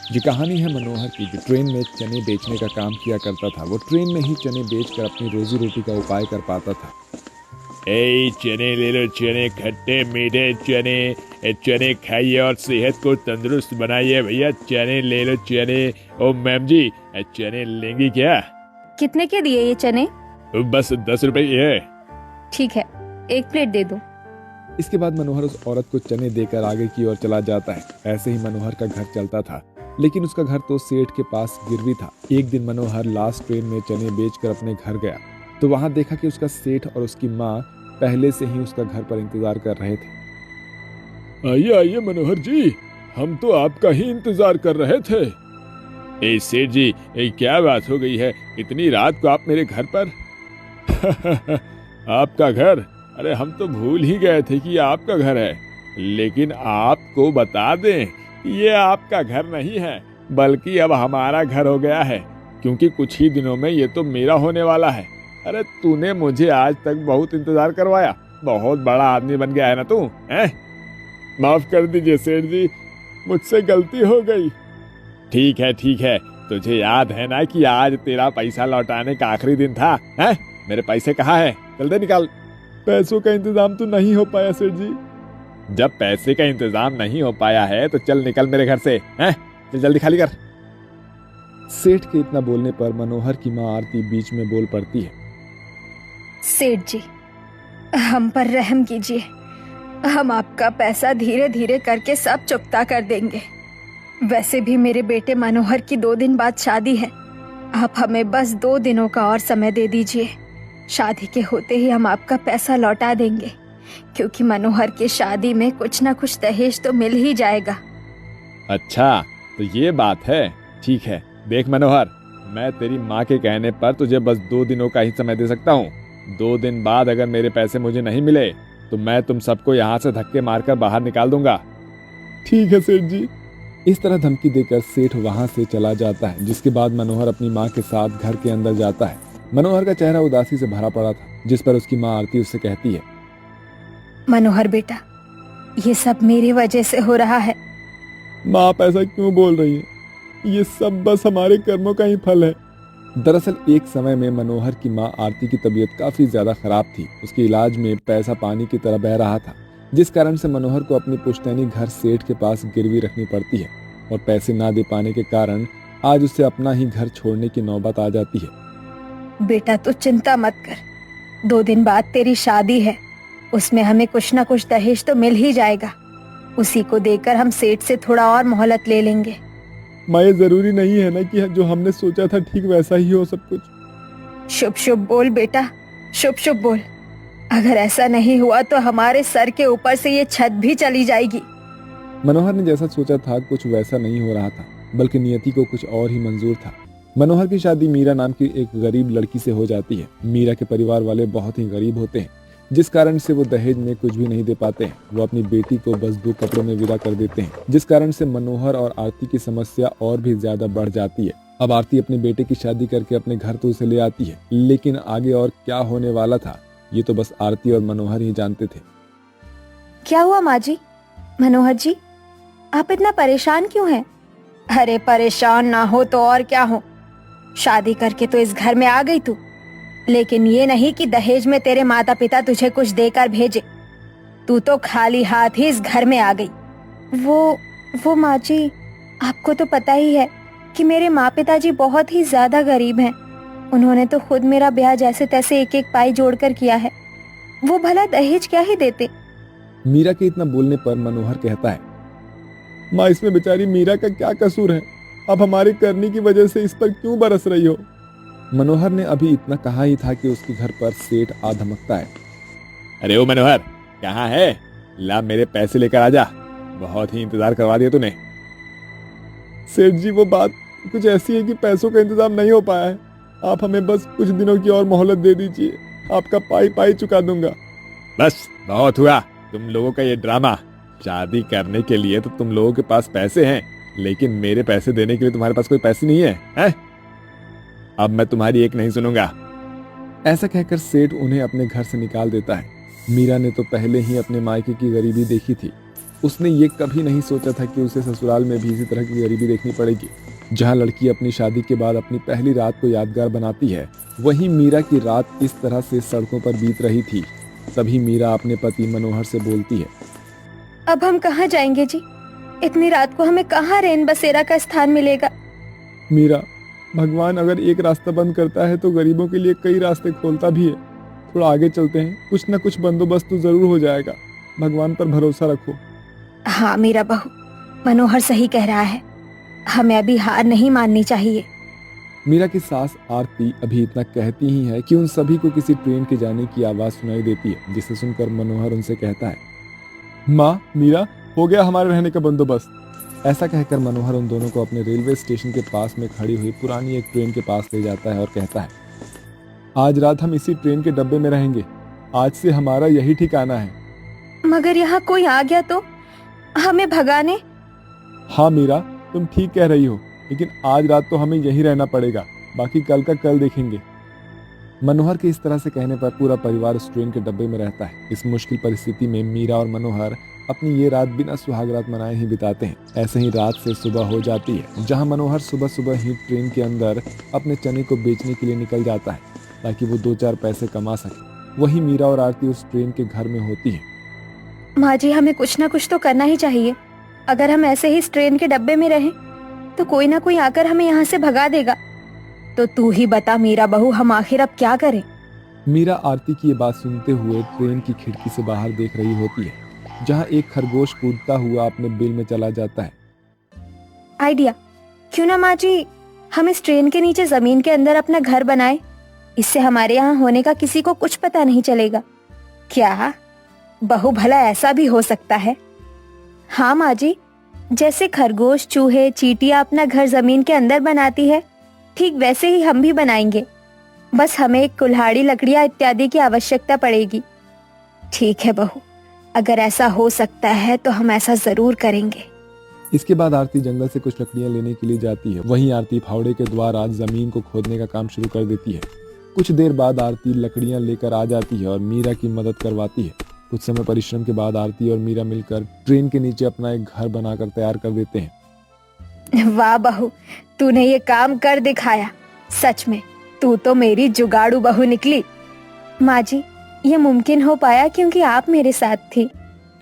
ये कहानी है मनोहर की, जो ट्रेन में चने बेचने का काम किया करता था। वो ट्रेन में ही चने बेचकर अपनी रोजी रोटी का उपाय कर पाता था। ए चने ले लो, चने खट्टे मीठे चने। चने खाइए और सेहत को तंदुरुस्त बनाइए भैया। चने ले लो चने। ओ मैम जी, चने लेंगी क्या? कितने के दिए ये चने? बस 10 रुपए की है। ठीक है, 1 प्लेट दे दो। इसके बाद मनोहर उस औरत को चने देकर आगे की ओर चला जाता है। ऐसे ही मनोहर का घर चलता था, लेकिन उसका घर तो सेठ के पास गिरवी था। एक दिन मनोहर लास्ट ट्रेन में चने बेचकर अपने घर गया, तो वहां देखा कि उसका सेठ और उसकी माँ पहले से ही उसका घर पर इंतजार कर रहे थे। आइए आइए मनोहर जी, हम तो आपका ही इंतजार कर रहे थे। ए सेठ जी, क्या बात हो गई है? इतनी रात को आप मेरे घर पर? आपका घर? अरे हम तो भूल ही गए थे कि आपका घर है। लेकिन आपको बता दें, ये आपका घर नहीं है, बल्कि अब हमारा घर हो गया है, क्योंकि कुछ ही दिनों में ये तो मेरा होने वाला है। अरे तूने मुझे आज तक बहुत इंतजार करवाया। बहुत बड़ा आदमी बन गया है ना तू, हैं? माफ कर दीजिए सेठ जी, मुझसे गलती हो गई। ठीक है, तुझे याद है ना कि आज तेरा पैसा लौटाने का आखिरी दिन था, हैं? मेरे पैसे कहाँ हैं? जल्दी निकाल। पैसों का इंतजाम तो नहीं हो पाया सेठ जी। जब पैसे का इंतजाम नहीं हो पाया है तो चल निकल मेरे घर से, हैं? चल जल्दी खाली कर। सेठ के इतना बोलने पर मनोहर की माँ आरती बीच में बोल पड़ती है। सेठ जी, हम पर रहम कीजिए। हम आपका पैसा धीरे धीरे करके सब चुकता कर देंगे। वैसे भी मेरे बेटे मनोहर की 2 दिन बाद शादी है। आप हमें बस 2 दिनों का और समय दे दीजिए। शादी के होते ही हम आपका पैसा लौटा देंगे, क्योंकि मनोहर की शादी में कुछ ना कुछ दहेज तो मिल ही जाएगा। अच्छा, तो ये बात है। ठीक है, देख मनोहर, मैं तेरी माँ के कहने पर तुझे बस 2 दिनों का ही समय दे सकता हूँ। 2 दिन बाद अगर मेरे पैसे मुझे नहीं मिले तो मैं तुम सबको यहाँ से धक्के मारकर बाहर निकाल दूंगा। ठीक है सेठ जी। इस तरह धमकी देकर सेठ वहां से चला जाता है, जिसके बाद मनोहर अपनी माँ के साथ घर के अंदर जाता है। मनोहर का चेहरा उदासी से भरा पड़ा था, जिस पर उसकी माँ आरती उससे कहती है, मनोहर बेटा, ये सब मेरी वजह से हो रहा है। माँ आप ऐसा क्यों बोल रही है? ये सब बस हमारे कर्मों का ही फल है। दरअसल एक समय में मनोहर की माँ आरती की तबीयत काफी ज्यादा खराब थी। उसके इलाज में पैसा पानी की तरह बह रहा था, जिस कारण से मनोहर को अपनी पुश्तैनी घर सेठ के पास गिरवी रखनी पड़ती है, और पैसे ना दे पाने के कारण आज उसे अपना ही घर छोड़ने की नौबत आ जाती है। बेटा तू चिंता मत कर, 2 दिन बाद तेरी शादी है। उसमें हमें कुछ ना कुछ दहेज तो मिल ही जाएगा। उसी को देकर हम सेठ से थोड़ा और मोहलत ले लेंगे। माँ ये जरूरी नहीं है ना कि जो हमने सोचा था ठीक वैसा ही हो सब कुछ। शुभ शुभ बोल बेटा, शुभ शुभ बोल। अगर ऐसा नहीं हुआ तो हमारे सर के ऊपर से ये छत भी चली जाएगी। मनोहर ने जैसा सोचा था कुछ वैसा नहीं हो रहा था, बल्कि नियति को कुछ और ही मंजूर था। मनोहर की शादी मीरा नाम की एक गरीब लड़की से हो जाती है। मीरा के परिवार वाले बहुत ही गरीब होते हैं, जिस कारण से वो दहेज में कुछ भी नहीं दे पाते हैं। वो अपनी बेटी को बस 2 कपड़ों में विदा कर देते हैं, जिस कारण से मनोहर और आरती की समस्या और भी ज्यादा बढ़ जाती है। अब आरती अपने बेटे की शादी करके अपने घर तो उसे ले आती है, लेकिन आगे और क्या होने वाला था ये तो बस आरती और मनोहर ही जानते थे। क्या हुआ माँ जी? मनोहर जी, आप इतना परेशान क्यों हैं? अरे परेशान ना हो तो और क्या हो। शादी करके तो इस घर में आ गई तू, लेकिन ये नहीं कि दहेज में तेरे माता पिता तुझे कुछ देकर भेजे। तू तो खाली हाथ ही इस घर में आ गई। वो माँ जी, आपको तो पता ही है कि मेरे माँ पिताजी बहुत ही ज्यादा गरीब हैं। उन्होंने तो खुद मेरा ब्याह जैसे तैसे एक एक पाई जोड़कर किया है। वो भला दहेज क्या ही देते। मीरा के इतना बोलने पर मनोहर कहता है, माँ इसमें बेचारी मीरा का क्या कसूर है? अब हमारी करनी की वजह से इस पर क्यों बरस रही हो? मनोहर ने अभी इतना कहा ही था कि उसके घर पर सेठ आ धमकता है। अरे ओ मनोहर, कहाँ है? ला मेरे पैसे लेकर आजा। बहुत ही इंतजार करवा दिया तूने। सेठ जी वो बात कुछ ऐसी है कि पैसों का इंतजाम नहीं हो पाया है। आप हमें बस कुछ दिनों की और मोहलत दे दीजिए, आपका पाई पाई चुका दूंगा। बस बहुत हुआ तुम लोगों का ये ड्रामा। शादी करने के लिए तो तुम लोगों के पास पैसे हैं, लेकिन मेरे पैसे देने के लिए तुम्हारे पास कोई पैसे नहीं है, हैं? अब मैं तुम्हारी एक नहीं सुनूंगा। ऐसा कहकर सेठ उन्हें अपने घर से निकाल देता है। मीरा ने तो पहले ही अपने मायके की गरीबी देखी थी, उसने ये कभी नहीं सोचा था कि उसे ससुराल में भी इसी तरह की गरीबी देखनी पड़ेगी। जहाँ लड़की अपनी शादी के बाद अपनी पहली रात को यादगार बनाती है, वहीं मीरा की रात इस तरह से सड़कों पर बीत रही थी। तभी मीरा अपने पति मनोहर से बोलती है, अब हम कहाँ जाएंगे जी? इतनी रात को हमें कहाँ रैन बसेरा का स्थान मिलेगा? मीरा, भगवान अगर एक रास्ता बंद करता है तो गरीबों के लिए कई रास्ते खोलता भी है। थोड़ा आगे चलते हैं, कुछ न कुछ बंदोबस्त तो जरूर हो जाएगा। भगवान पर भरोसा रखो। हाँ मेरा बहू, मनोहर सही कह रहा है, हमें अभी हार नहीं माननी चाहिए। मीरा की सास आरती अभी इतना कहती ही है कि उन सभी को किसी ट्रेन के जाने की आवाज सुनाई देती है, जिसे सुनकर मनोहर उनसे कहता है, माँ, मीरा, हो गया हमारे रहने का बंदोबस्त। ऐसा कहकर मनोहर उन दोनों को अपने रेलवे स्टेशन के पास में खड़ी हुई पुरानी एक ट्रेन के पास ले जाता है और कहता है, आज रात हम इसी ट्रेन के डब्बे में रहेंगे। आज से हमारा यही ठिकाना है। मगर यहाँ कोई आ गया तो हमें भगाने? हाँ मीरा, तुम ठीक कह रही हो, लेकिन आज रात तो हमें यहीं रहना पड़ेगा, बाकी कल का कल देखेंगे। मनोहर के इस तरह से कहने पर पूरा परिवार उस ट्रेन के डब्बे में रहता है। इस मुश्किल परिस्थिति में मीरा और मनोहर अपनी ये रात बिना सुहागरात मनाए ही बिताते हैं। ऐसे ही रात से सुबह हो जाती है, जहां मनोहर सुबह सुबह ही ट्रेन के अंदर अपने चने को बेचने के लिए निकल जाता है ताकि वो 2-4 पैसे कमा सके। वहीं मीरा और आरती उस ट्रेन के घर में होती है। माँ जी, हमें कुछ ना कुछ तो करना ही चाहिए। अगर हम ऐसे ही इस ट्रेन के डब्बे में रहें तो कोई ना कोई आकर हमें यहाँ से भगा देगा। तो तू ही बता मेरा बहू, हम आखिर अब क्या करें? मीरा आरती की ये बात सुनते हुए ट्रेन की खिड़की से बाहर देख रही होती है, जहां एक खरगोश कूदता हुआ अपने बिल में चला जाता है। आइडिया, क्यों ना माँ जी हम इस ट्रेन के नीचे जमीन के अंदर अपना घर बनाए। इससे हमारे यहाँ होने का किसी को कुछ पता नहीं चलेगा। क्या बहू, भला ऐसा भी हो सकता है? हाँ माँ जी, जैसे खरगोश, चूहे, चींटियां अपना घर जमीन के अंदर बनाती है, ठीक वैसे ही हम भी बनाएंगे। बस हमें एक कुल्हाड़ी, लकड़ियां इत्यादि की आवश्यकता पड़ेगी। ठीक है बहू, अगर ऐसा हो सकता है तो हम ऐसा जरूर करेंगे। इसके बाद आरती जंगल से कुछ लकड़ियां लेने के लिए जाती है। वहीं आरती फावड़े के द्वारा जमीन को खोदने का काम शुरू कर देती है। कुछ देर बाद आरती लकड़ियां लेकर आ जाती है और मीरा की मदद करवाती है। कुछ समय परिश्रम के बाद आरती और मीरा मिलकर ट्रेन के नीचे अपना एक घर बनाकर तैयार कर देते हैं। वाह बहू, तूने ये काम कर दिखाया। सच में तू तो मेरी जुगाड़ू बहू निकली। माँ जी, ये मुमकिन हो पाया क्योंकि आप मेरे साथ थी।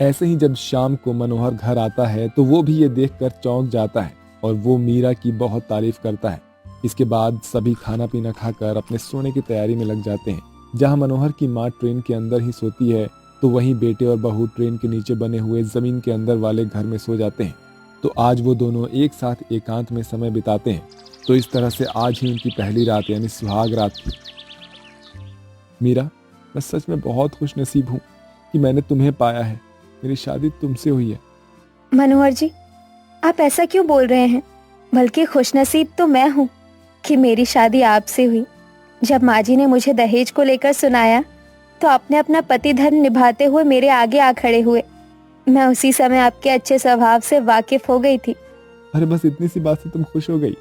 ऐसे ही जब शाम को मनोहर घर आता है तो वो भी ये देखकर चौंक जाता है और वो मीरा की बहुत तारीफ करता है। इसके बाद सभी खाना पीना खाकर अपने सोने की तैयारी में लग जाते हैं। जहां मनोहर की माँ ट्रेन के अंदर ही सोती है, तो वहीं बेटे और बहू ट्रेन के नीचे बने हुए जमीन के अंदर वाले घर में सो जाते हैं। तो आज वो दोनों एक साथ एकांत में समय बिताते हैं। तो इस तरह से आज ही उनकी पहली रात यानी सुहाग रात थी। मीरा, मैं सच में बहुत खुश नसीब हूँ कि मैंने तुम्हें पाया है। मेरी शादी तुमसे हुई है। मनोहर जी, आप ऐसा क्यों बोल रहे हैं? बल्कि खुशनसीब तो मैं हूँ कि मेरी शादी आपसे हुई। जब माँ जी ने मुझे दहेज को लेकर सुनाया तो आपने अपना पति धर्म निभाते हुए मेरे आगे आ खड़े हुए। मैं उसी समय आपके अच्छे स्वभाव से वाकिफ हो गई थी। अरे बस इतनी सी बात से तुम खुश हो गई?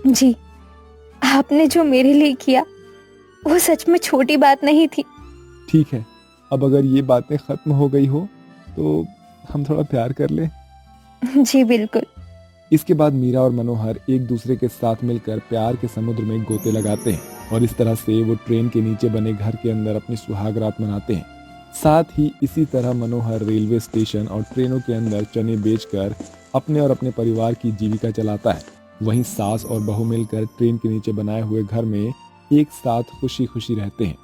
जी, आपने जो मेरे लिए किया वो सच में छोटी बात नहीं थी। ठीक है, अब अगर ये बातें खत्म हो गई हो तो हम थोड़ा प्यार कर ले। जी बिल्कुल। इसके बाद मीरा और मनोहर एक दूसरे के साथ मिलकर प्यार के समुद्र में गोते लगाते हैं और इस तरह से वो ट्रेन के नीचे बने घर के अंदर अपनी सुहाग रात मनाते हैं। साथ ही इसी तरह मनोहर रेलवे स्टेशन और ट्रेनों के अंदर चने बेचकर अपने और अपने परिवार की जीविका चलाता है। वहीं सास और बहू मिलकर ट्रेन के नीचे बनाए हुए घर में एक साथ खुशी खुशी रहते हैं।